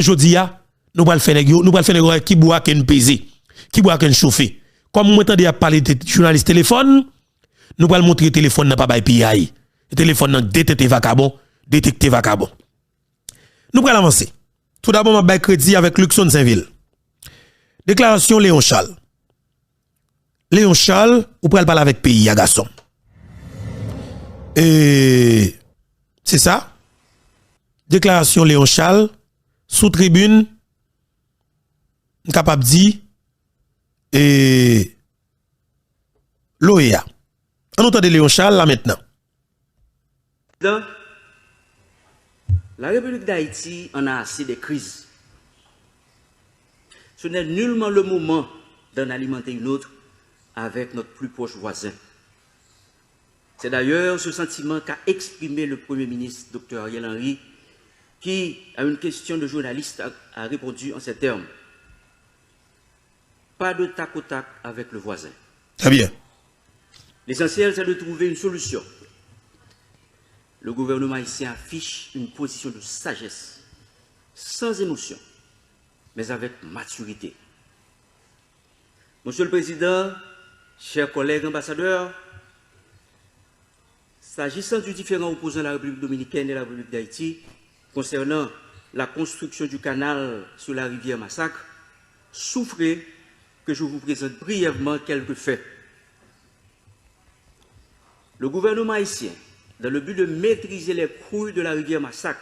jodi a nous pral faire nèg nous pral faire nèg qui boit ken peser qui boit ken chauffer comme moi entendez à parler de journaliste téléphone nous pral montrer téléphone n'a pas bay PI téléphone nan détecter vagabond nous pral avancer tout d'abord m'a bay crédit avec Luxon Saint-Ville déclaration Léon Charles ou pral parler avec pays à garçon et c'est ça déclaration Léon Charles sous tribune capable dit et l'OEA. On entend Léon Charles là maintenant. La République d'Haïti en a assez de crises. Ce n'est nullement le moment d'en alimenter une autre avec notre plus proche voisin. C'est d'ailleurs ce sentiment qu'a exprimé le Premier ministre, Dr. Ariel Henry, qui, à une question de journaliste, a répondu en ces termes. Pas de tac au tac avec le voisin. Très bien. L'essentiel, c'est de trouver une solution. Le gouvernement haïtien affiche une position de sagesse, sans émotion, mais avec maturité. Monsieur le Président, chers collègues ambassadeurs, s'agissant du différent opposant la République dominicaine et la République d'Haïti, concernant la construction du canal sur la rivière Massacre, souffrez que je vous présente brièvement quelques faits. Le gouvernement haïtien, dans le but de maîtriser les crues de la rivière Massacre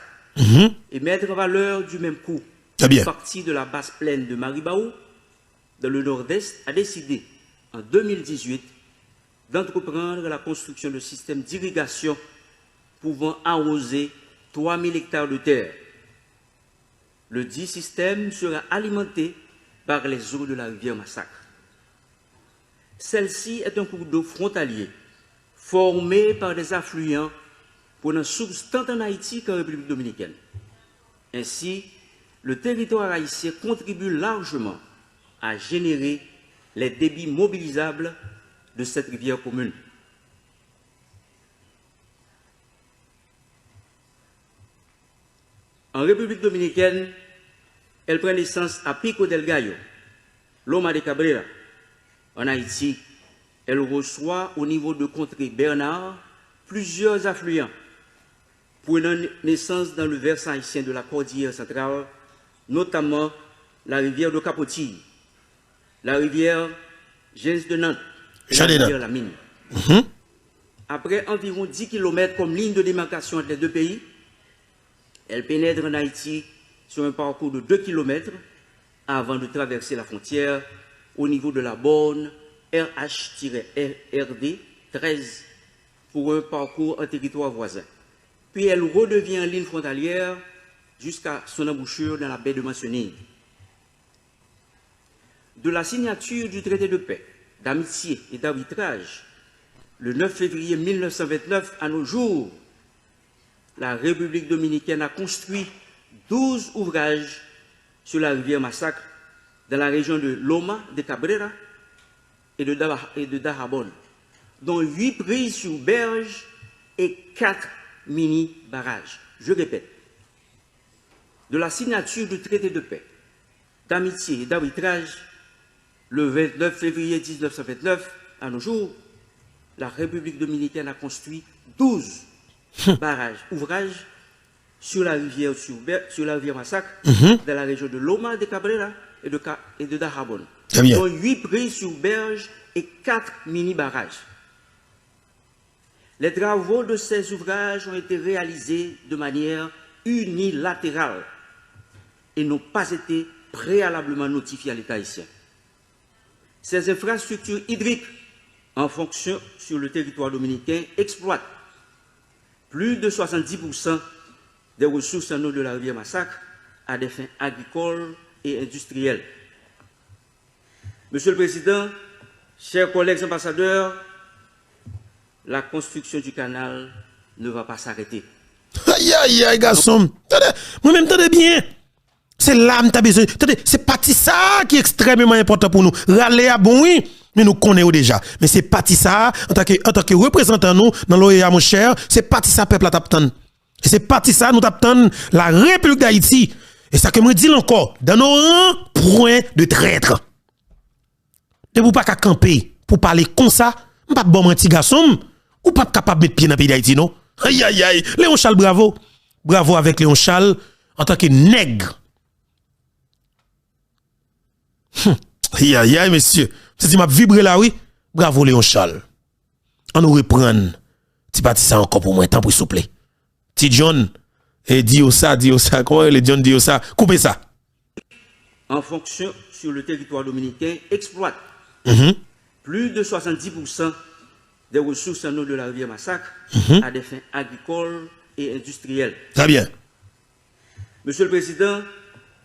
et mettre en valeur du même coup une partie de la basse plaine de Maribaou, dans le nord-est, a décidé en 2018 d'entreprendre la construction de systèmes d'irrigation pouvant arroser 3000 hectares de terre. Le dit système sera alimenté par les eaux de la rivière Massacre. Celle-ci est un cours d'eau frontalier formé par des affluents prenant source tant en Haïti qu'en République dominicaine. Ainsi, le territoire haïtien contribue largement à générer les débits mobilisables de cette rivière commune. En République dominicaine, elle prend naissance à Pico del Gallo, Loma de Cabrera. En Haïti, elle reçoit au niveau de Contrée Bernard plusieurs affluents, prenant naissance dans le versant haïtien de la cordillère centrale, notamment la rivière de Capotilles, la rivière Gens de Nantes, et la rivière La Mine. Après environ 10 km comme ligne de démarcation entre les deux pays, elle pénètre en Haïti sur un parcours de 2 km avant de traverser la frontière au niveau de la borne RH-RD 13 pour un parcours en territoire voisin. Puis elle redevient en ligne frontalière jusqu'à son embouchure dans la baie de Mancenille. De la signature du traité de paix, d'amitié et d'arbitrage, le 9 février 1929 à nos jours, la République dominicaine a construit 12 ouvrages sur la rivière Massacre dans la région de Loma de Cabrera et de Dajabon, dont 8 prises sur berge et 4 mini-barrages. Je répète, de la signature du traité de paix, d'amitié et d'arbitrage, le 29 février 1929 à nos jours, la République dominicaine a construit 12 barrages, ouvrages sur la rivière Massacre, dans la région de Loma de Cabrera et de Dajabon, dont 8 prises sur berge et 4 mini-barrages. Les travaux de ces ouvrages ont été réalisés de manière unilatérale et n'ont pas été préalablement notifiés à l'État haïtien. Ces infrastructures hydriques en fonction sur le territoire dominicain exploitent plus de 70% des ressources en eau de la rivière Massacre à des fins agricoles et industrielles. Monsieur le Président, chers collègues ambassadeurs, la construction du canal ne va pas s'arrêter. Aïe, aïe, aïe, garçon. Moi-même, attendez bien. C'est là que tu as besoin. C'est parti ça qui est extrêmement important pour nous. Râler à bon, oui, mais nous connaissons déjà. Mais c'est parti ça, en tant que représentant nous, dans l'OEA, mon cher, c'est parti ça, peuple à t'attendre. Et c'est parti ça, nous t'attendons la République d'Haïti. Et ça que me dit encore, dans nos rangs, point de traître. De vous pas qu'à camper pour parler comme ça, pas bon petit garçon, ou pas capable de mettre pied dans le pays d'Haïti, non? Aïe, aïe, aïe. Léon Charles, bravo. Bravo avec Léon Charles en tant que nègre. Aïe, aïe, aïe, monsieur. C'est m'a vibré là, oui. Bravo, Léon Charles. On nous reprend. Tu parti ça encore pour moi, tant pour s'il vous plaît. Ti John, et dis ça. Comment les John dit ça? Coupez ça. En fonction sur le territoire dominicain, exploite plus de 70% des ressources en eau de la rivière Massacre à des fins agricoles et industrielles. Très bien. Monsieur le Président,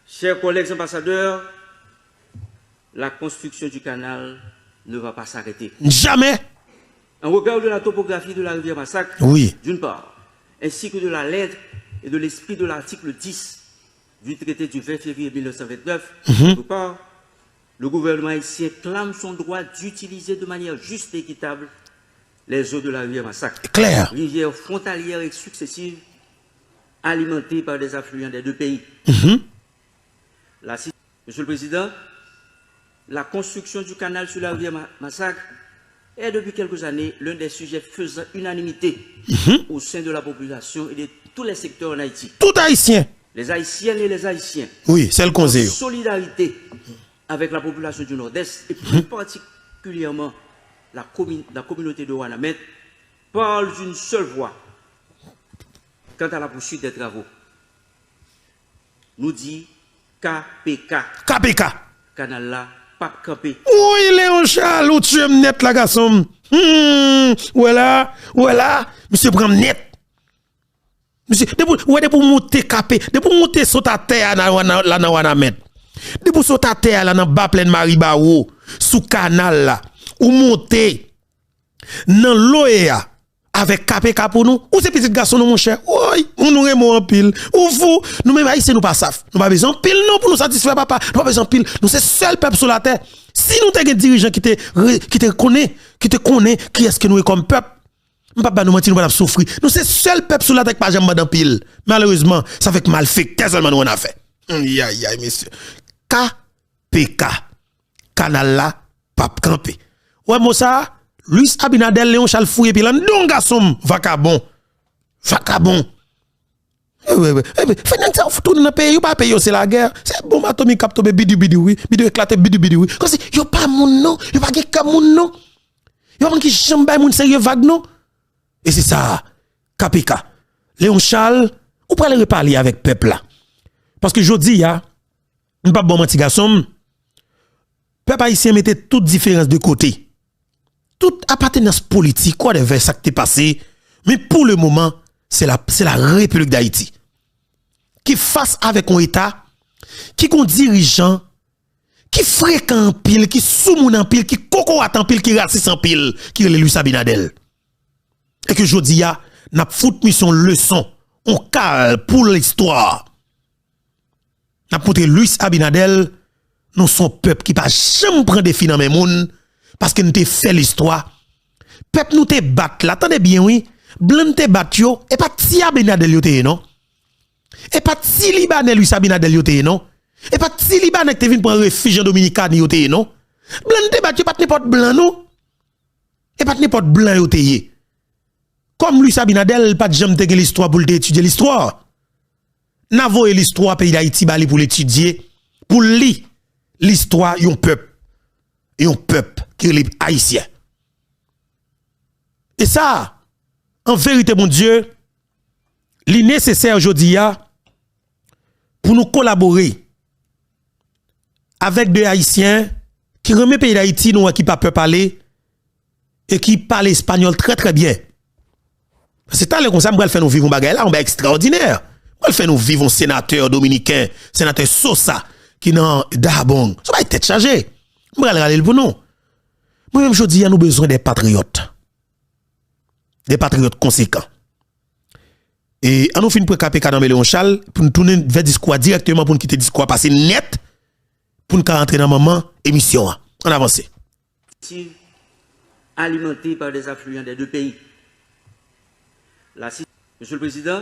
chers collègues ambassadeurs, la construction du canal ne va pas s'arrêter. Jamais. En regard de la topographie de la rivière Massacre, oui, d'une part, ainsi que de la lettre et de l'esprit de l'article 10 du traité du 20 février 1929, d'autre part, le gouvernement haïtien clame son droit d'utiliser de manière juste et équitable les eaux de la rivière Massacre. Claire. Rivière frontalière et successive, alimentée par des affluents des deux pays. Monsieur le Président, la construction du canal sur la rivière Massacre est depuis quelques années l'un des sujets faisant unanimité au sein de la population et de tous les secteurs en Haïti. Tout haïtien. Les Haïtiennes et les Haïtiens. Oui, c'est le conseil. Solidarité avec la population du Nord-Est et plus particulièrement la communauté de Ouanamet parlent d'une seule voix quant à la poursuite des travaux. Nous dit KPK. KPK. Canal là, pas campé. Oui, Léon Charles, ou tu aimes net la garçon. Voilà. Monsieur prend net. Monsieur, pour monter capé, pour monter sur ta terre là dans Ouanamet. Pour sur ta terre là dans bas pleine Maribao, sous canal là, ou monter dans l'OEA avec KPK pour nous. Ou ces petits garçons mon cher. Oui, on nous aime en pile. Ou vous, nous même haïtiens nous pas saf. Nous pas besoin de pile non pour nous satisfaire papa. Nous pas besoin de pile. Nous c'est seul peuple sur la terre. Si nous t'es un dirigeant qui te connaît, qui est-ce que nous est comme peuple. Papa nous mentir nous pas souffrir. Nous c'est seul peuple sur la terre pas jamais dans pile. Malheureusement, ça fait que mal fait. Qu'est-ce que nous on a fait? Aïe monsieur. KPK. Canal là, pape campé. Ouais moi ça, Luis Abinadel Léon Charles Fouye puis là don garçon vagabond. Faites ça tourner dans pays, pas payer c'est la guerre. C'est bombe atomique cap tomber bidi oui, bidi éclater bidi oui. Comme si yo pas moun non, yo pas gen comme moun non. Yo pas qui jambe bay moun sérieux vague non. Et c'est ça, KPK. Léon Charles, ou pas le reparler avec peuple là. Parce que jodi ya, pas bon menti garçon. Peuple haïtien mettait toute différence de côté. Toute appartenance politique, quoi de ça qui est passé. Mais pour le moment, c'est la République d'Haïti. Qui face avec un État, qui est un dirigeant, qui fréquent en pile, qui sous en pile, qui coco en pile, qui raciste en pile, qui est Luis Abinadel. Et que je dis, n'a fout mission leçon, on cale pour l'histoire. N'a montré Luis Abinadel, nous sommes peuple qui pas jamais prendre des filles dans mes moun, parce que nous te fait l'histoire. Peuple nous te bat là, attendez bien oui, blanc te bat yo, et pas ti Abinadel yo te non. Et pas ti Libanais Luis Abinadel yo te non. Et pas ti Libanais te vinn prendre refuge en Dominicaine yo te non. Blanc te bat yo pas n'importe blanc non. Et pas n'importe blanc yo te. Comme Luis Abinadel, pas de jamais te l'histoire pour étudier l'histoire. N'avo l'histoire pays d'Haïti bali pour l'étudier, pour lire l'histoire yon peuple qui est haïtien. Et ça, en vérité mon Dieu, li nécessaire aujourd'hui pour nous collaborer avec des haïtiens qui remet pays d'Haïti nous qui pas peur parler et qui parlent espagnol très très bien. C'est tal comme ça m'gal faire nous vivre un bagay là, on extraordinaire. On fait nous vivre un sénateur dominicain, sénateur Sosa qui dans Dabong. Ça va être tête chargée. M'gal aller pour nous. Moi même je dis nous besoin des patriotes. Des patriotes conséquents. Et on nous fin pour KPK dans Léon Charles pour nous tourner vers discours directement pour nous quitter discours passer net pour nous rentrer dans moment émission. On avance. Alimenté par des affluents des deux pays. Monsieur le Président,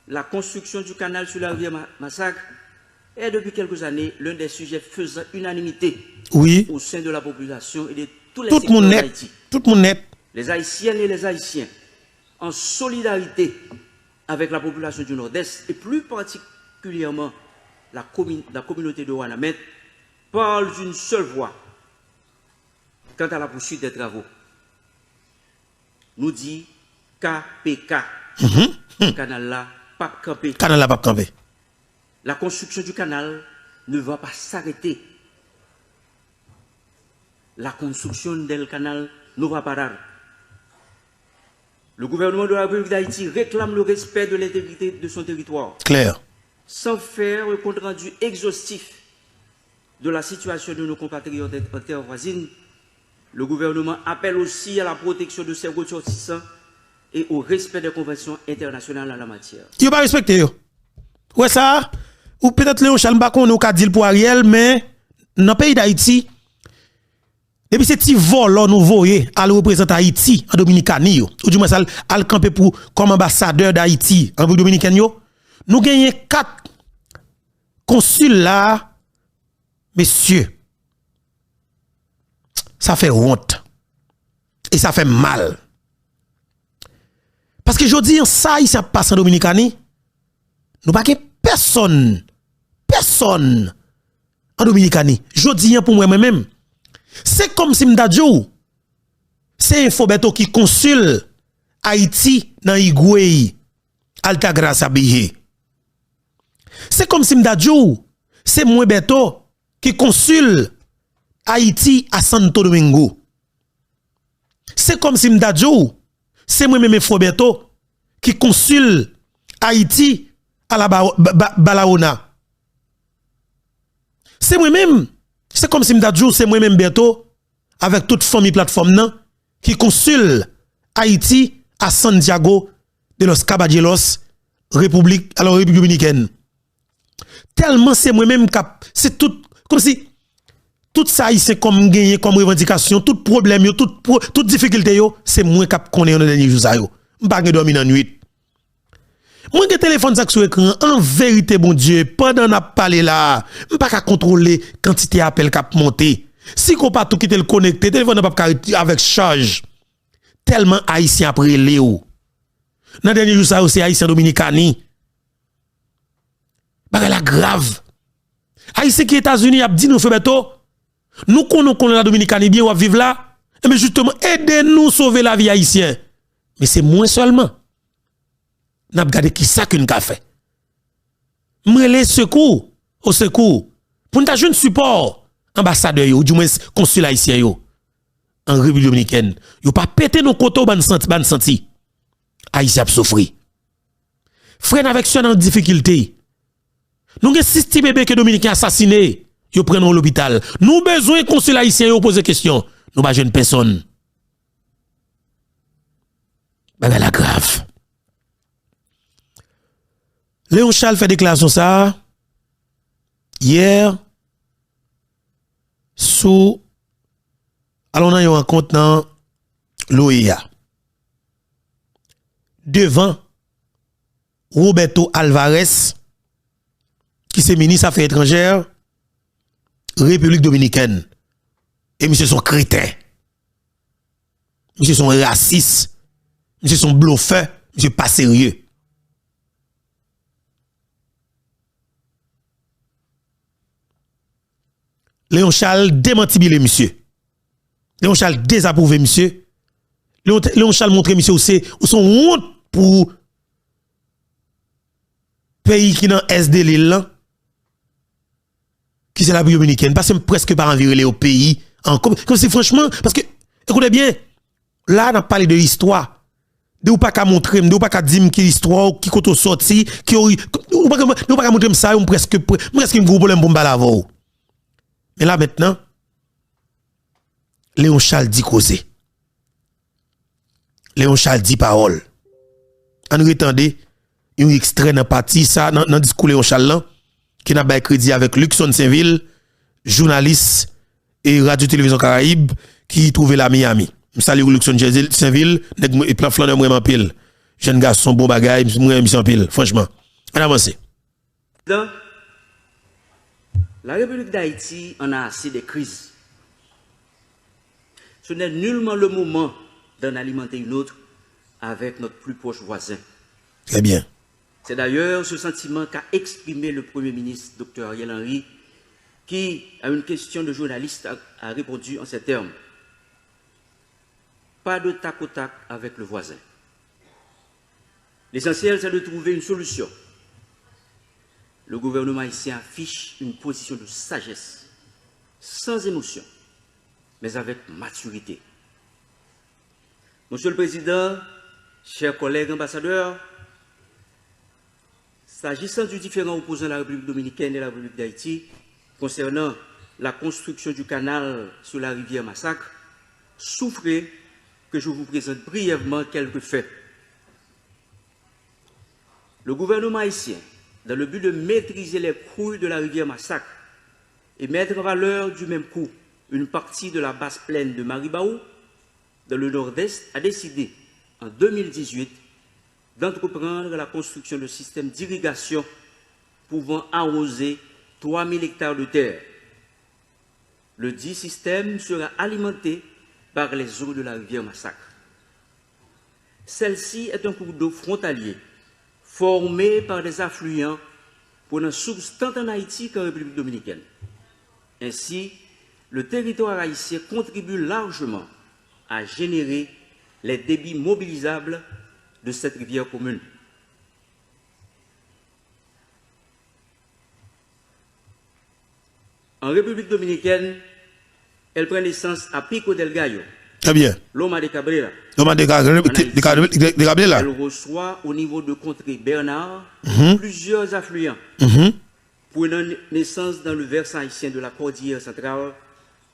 la construction du canal sur la rivière Massacre est depuis quelques années l'un des sujets faisant unanimité au sein de la population et de tous les secteurs d'Haïti. Tout le monde net. Les Haïtiennes et les Haïtiens, en solidarité avec la population du Nord-Est et plus particulièrement la communauté de Ouanamène, parlent d'une seule voix quant à la poursuite des travaux. Nous dit KPK. Canal là, pas campé. Canal là, pas campé. La construction du canal ne va pas s'arrêter. La construction du canal ne va pas parar. Le gouvernement de la République d'Haïti réclame le respect de l'intégrité de son territoire. Clair. Sans faire un compte rendu exhaustif de la situation de nos compatriotes en terre voisine, le gouvernement appelle aussi à la protection de ses ressortissants et au respect des conventions internationales en la matière. Il ne pas respecté. Ouais, ça, ou peut-être Léon Charles Mbakon nous a dit pour Ariel, mais dans le pays d'Haïti, depuis ce petit vol, nous voyons à représenter Haïti en Dominicanie, ou du moins à le camper pour comme ambassadeur d'Haïti en République dominicaine, nous gagnons 4 consuls là, messieurs. Ça fait honte. Et ça fait mal. Parce que je dis, ça, il s'est passé en Dominicanie. Nous pas personne en Dominicanie. Je dis pour moi-même. C'est comme si m'dadjou. C'est Infobeto qui consul Haïti dans Higüey, Altagracia Bié. C'est comme si m'dadjou. C'est moi Beto qui consul Haïti à Santo Domingo. C'est comme si m'dadjou. C'est moi-même Infobeto qui consul Haïti à la Balaona. C'est moi-même. C'est comme si m'dadjou, c'est moi-même Beto, avec toute famille plateforme nan, qui consul Haïti à Santiago de los Caballeros, République dominicaine. Tellement c'est moi-même c'est tout, comme si, tout ça c'est comme gagné, comme revendication, tout problème, toute difficulté, c'est moi qui connais dans les derniers jours. Je ne pas dormir dans la nuit. Moi, j'ai téléphone sur écran, en vérité, bon Dieu, pendant qu'on a parlé là, je ne peux pas contrôler la quantité d'appels qui a monté. Si on pas tout quitter le connecté, le téléphone n'a pas avec charge. Tellement haïtien après Léo. Dans le dernier jour, ça aussi haïtien dominicani. Bah, la grave. Haïtien qui est États-Unis a dit nous, Febeto, nous connaissons la Dominicanie bien, on va vivre là. Mais justement, aidez-nous sauver la vie haïtienne. Mais c'est moins seulement. N'a pas regardé qui ça qu'une café. M'rele secours au secours pour nous jeune support ambassadeur ou du moins consul haïtien yo en République dominicaine. Yo pas péter nos koto ban senti. Haïtien a souffri. Frère avec son en difficulté. Nous avons 6 petits bébés que dominicains assassinés. Yo prennent l'hôpital. Nous besoin consul haïtien yo poser question. Nous pas jeune personne. Bagay la grave. Léon Charles fait déclaration ça hier sous allons dans un compte dans l'OEA devant Roberto Alvarez qui est ministre des Affaires étrangères République dominicaine et monsieur son crétin, monsieur son raciste, monsieur son bluffeur, monsieur pas sérieux. Léon Charles démantibile monsieur. Léon Charles désapprouvé monsieur. Léon Charles montre monsieur où son honte pour pays qui dans est de l'île qui c'est la République dominicaine parce que presque pas environné au pays comme si franchement parce que écoutez bien là on a parlé de l'histoire de ou pas qu'à montrer de ou pas qu'à dire qui histoire qui côté sorti qui ou pas montrer ça presque un gros problème pour m'balavo. Mais là maintenant, Léon Charles dit causer. Léon Charles dit parole. En retendez, un extrait dans partie ça dans discours Léon Charles là, qui n'a pas crédit avec Luxon Saint-Ville, journaliste et Radio-Télévision Caraïbe qui trouve la Miami. Je salue Luxon Saint-Ville, et plan flan de moi en pile. Jeune garçon bon bagaille, moi en pile, franchement. On avance. La République d'Haïti en a assez des crises. Ce n'est nullement le moment d'en alimenter une autre avec notre plus proche voisin. Très bien. C'est d'ailleurs ce sentiment qu'a exprimé le Premier ministre, Dr Ariel Henry, qui, à une question de journaliste, a répondu en ces termes. Pas de tac au tac avec le voisin. L'essentiel, c'est de trouver une solution. Le gouvernement haïtien affiche une position de sagesse, sans émotion, mais avec maturité. Monsieur le Président, chers collègues ambassadeurs, s'agissant du différent opposant la République dominicaine et la République d'Haïti, concernant la construction du canal sur la rivière Massacre, souffrez que je vous présente brièvement quelques faits. Le gouvernement haïtien, dans le but de maîtriser les crues de la rivière Massacre et mettre en valeur du même coup une partie de la basse plaine de Maribaou, dans le nord-est, a décidé en 2018 d'entreprendre la construction de systèmes d'irrigation pouvant arroser 3000 hectares de terre. Le dit système sera alimenté par les eaux de la rivière Massacre. Celle-ci est un cours d'eau frontalier formé par des affluents prenant source tant en Haïti qu'en République dominicaine. Ainsi, le territoire haïtien contribue largement à générer les débits mobilisables de cette rivière commune. En République dominicaine, elle prend naissance à Pico del Gallo. Très bien. Loma de Cabrera. Loma de Cabrera. Elle reçoit au niveau de Contrée Bernard plusieurs affluents prenant naissance dans le versant haïtien de la cordillère centrale,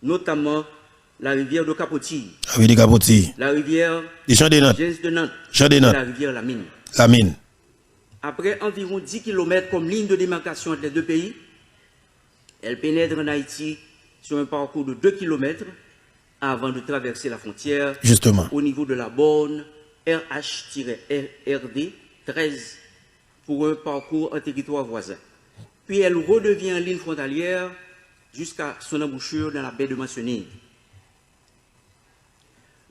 notamment la rivière de Capotilles, la rivière de Nantes, et la rivière Lamine. Après environ 10 km comme ligne de démarcation entre les deux pays, elle pénètre en Haïti sur un parcours de 2 km avant de traverser la frontière au niveau de la borne RH-RD 13 pour un parcours en territoire voisin. Puis elle redevient en ligne frontalière jusqu'à son embouchure dans la baie de Mancenille.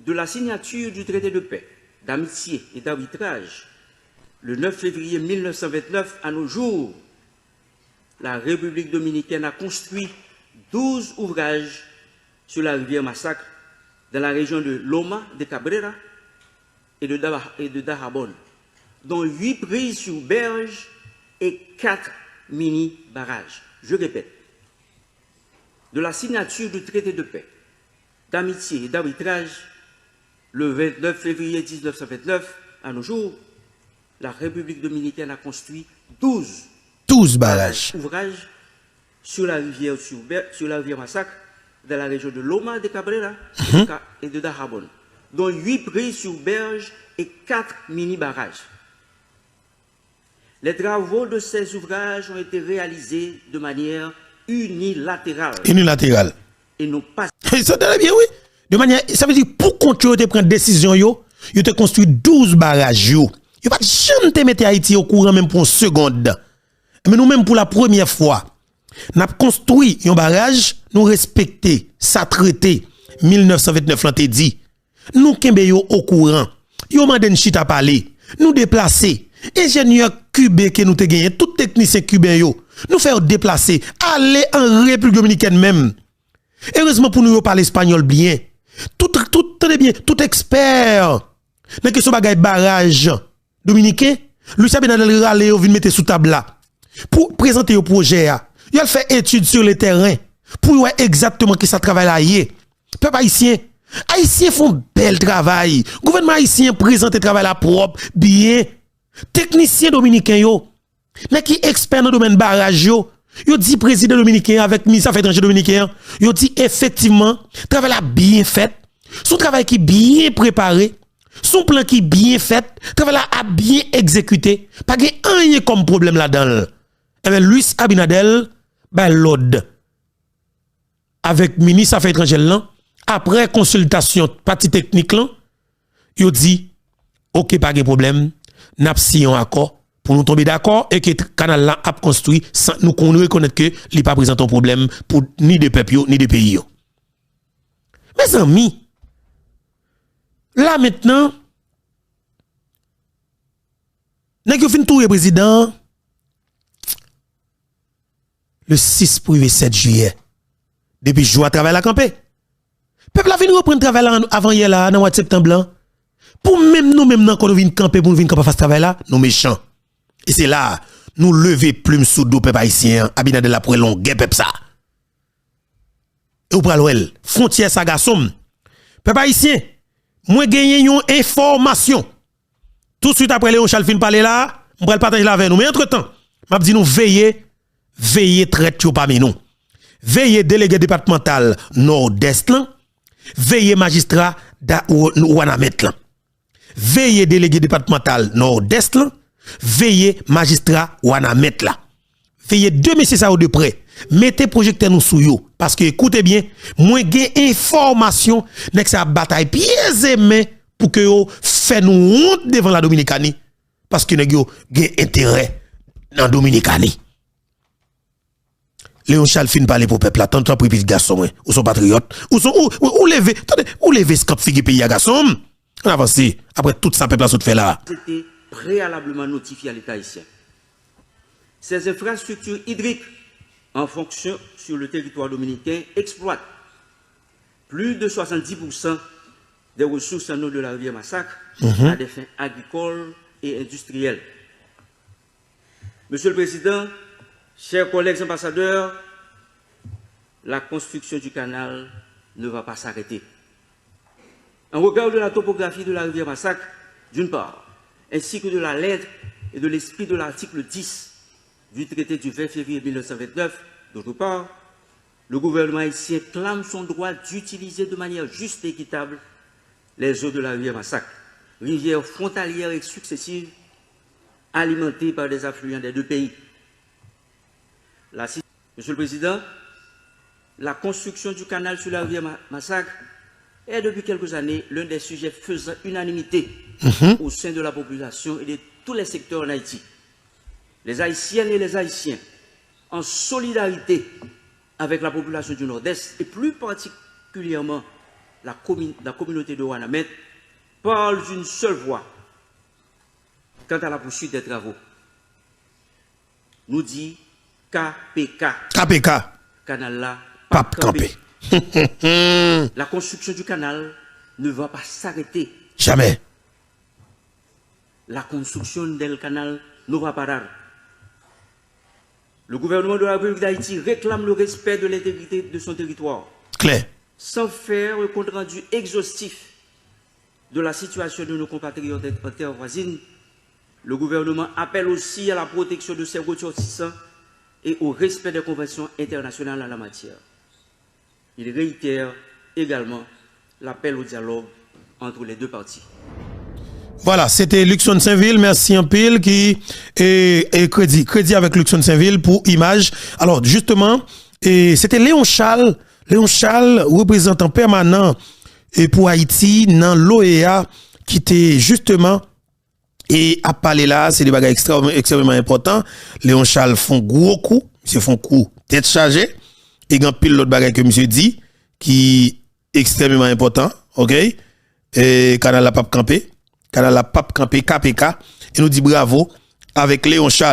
De la signature du traité de paix, d'amitié et d'arbitrage, le 9 février 1929 à nos jours, la République dominicaine a construit 12 ouvrages sur la rivière Massacre dans la région de Loma de Cabrera et de Dajabon, dont 8 prises sur berge et 4 mini-barrages. Je répète, de la signature du traité de paix, d'amitié et d'arbitrage, le 29 février 1929, à nos jours, la République dominicaine a construit 12 barrages ouvrages sur la rivière Massacre, dans la région de Loma de Cabrera et de Dajabon, dont 8 prises sur berge et 4 mini-barrages. Les travaux de ces ouvrages ont été réalisés de manière unilatérale. Et non pas... Ça bien, oui. De manière, ça veut dire, pour continuer de prendre décision, vous avez construit 12 barrages. Vous n'avez pas jamais mettre Haïti au courant même pour une seconde. Mais nous-mêmes, pour la première fois, nous avons construit un barrage, nous respecter, ça traité, 1929 l'an dit. Nous kembe yo au courant. Yo manden chita parler. Nous déplacer. Ingénieur cubain que nous te gagné, tout technicien cubain yo. Nous faire déplacer, aller en République dominicaine même. Heureusement pour nous parler espagnol bien. Tout bien, tout expert. Dans question bagay barrage dominicain, Lucien Benadel rale yo vinn mettre sous table là. Pour présenter au projet a. Il a fait étude sur le terrain pour voir exactement qui ça travaille là hier. Peuple haïtien font bel travail. Gouvernement haïtien présente travail là propre, bien. Technicien dominicain yo, qui expert dans le domaine barrage yo dit président dominicain avec ministre affaires étrangères dominicain, yo dit effectivement travail là bien fait, son travail qui bien préparé, son plan qui bien fait, travail là a bien exécuté, pas gen rien comme problème là-dedans. Et bien Luis Abinadel ben l'ordre avec ministre affaires étrangères là, après consultation partie technique là, yo dit OK pas de problème. N'a pas signé un accord pour nous tomber d'accord et que le canal là a construit sans nous reconnaître que il pas présente un problème pour ni de peuple ni de pays. Mes amis, là maintenant, n'est-ce que fin tout le président le 6 pour le 7 juillet. Depuis jour à travail la campé. Peuple a venu reprendre travail là avant hier là dans mois de septembre là. Pour même nous même quand nous venons camper pour nous venir camper faire travail là, nous méchants. Et c'est là nous lever plume sous dos peuple haïtien, habina de la pour long peuple ça. Et ou pral frontière ça garçon. Peuple haïtien, moi gagner une information. Tout de suite après Léon Charles fin parler là, on va partager là avec nous. Mais entre-temps, m'a dit nous veiller traite parmi nous. Veiller délégué départemental nord-est là, veiller magistrat Ouanamet là. Veiller délégué départemental nord-est là, veiller magistrat Ouanamet là. Veillez deux messieurs ça de près. Mettez projecteur nous sous yo parce que écoutez bien, moi gain information nek ça bataille pieds et mains pour que yo fait nous honte devant la Dominicanie parce que nèg yo gain intérêt dans Dominicanie. Léon Charles fin parler pour peuple là, tant pris petit garçon ou sont patriotes ou sont ou lever, attendez, ou lever scap figue pays à garçon. On avance après tout ça peuple là saute fait là. C'était préalablement notifié à l'État haïtien. Ces infrastructures hydriques en fonction sur le territoire dominicain exploitent plus de 70% des ressources en eau de la rivière Massacre à des fins agricoles et industrielles. Monsieur le Président, chers collègues ambassadeurs, la construction du canal ne va pas s'arrêter. En regard de la topographie de la rivière Massacre, d'une part, ainsi que de la lettre et de l'esprit de l'article 10 du traité du 20 février 1929, d'autre part, le gouvernement haïtien clame son droit d'utiliser de manière juste et équitable les eaux de la rivière Massacre, rivière frontalière et successive, alimentée par des affluents des deux pays. Monsieur le Président, la construction du canal sur la rivière Massacre est depuis quelques années l'un des sujets faisant unanimité au sein de la population et de tous les secteurs en Haïti. Les Haïtiennes et les Haïtiens, en solidarité avec la population du Nord-Est et plus particulièrement la communauté de Ouanamet, parlent d'une seule voix quant à la poursuite des travaux. Nous dit KPK. KPK. Canal là, Pape campé. La construction du canal ne va pas s'arrêter. Jamais. La construction del canal ne va pas parar. Le gouvernement de la République d'Haïti réclame le respect de l'intégrité de son territoire. Claire. Sans faire un compte rendu exhaustif de la situation de nos compatriotes en terre voisine, le gouvernement appelle aussi à la protection de ses ressortissants et au respect des conventions internationales en la matière. Il réitère également l'appel au dialogue entre les deux parties. Voilà, c'était Luxon Saint-Ville, merci un pile qui est crédit avec Luxon Saint-Ville pour image. Alors justement, c'était Léon Charles, représentant permanent et pour Haïti dans l'OEA qui était justement et à parler là, c'est des bagages extrêmement importants. Léon Charles font gros coup, monsieur font coup tête chargée et grand pile l'autre bagage que monsieur dit qui est extrêmement important, OK? Et canal la pape campé KPK et nous dit bravo avec Léon Charles.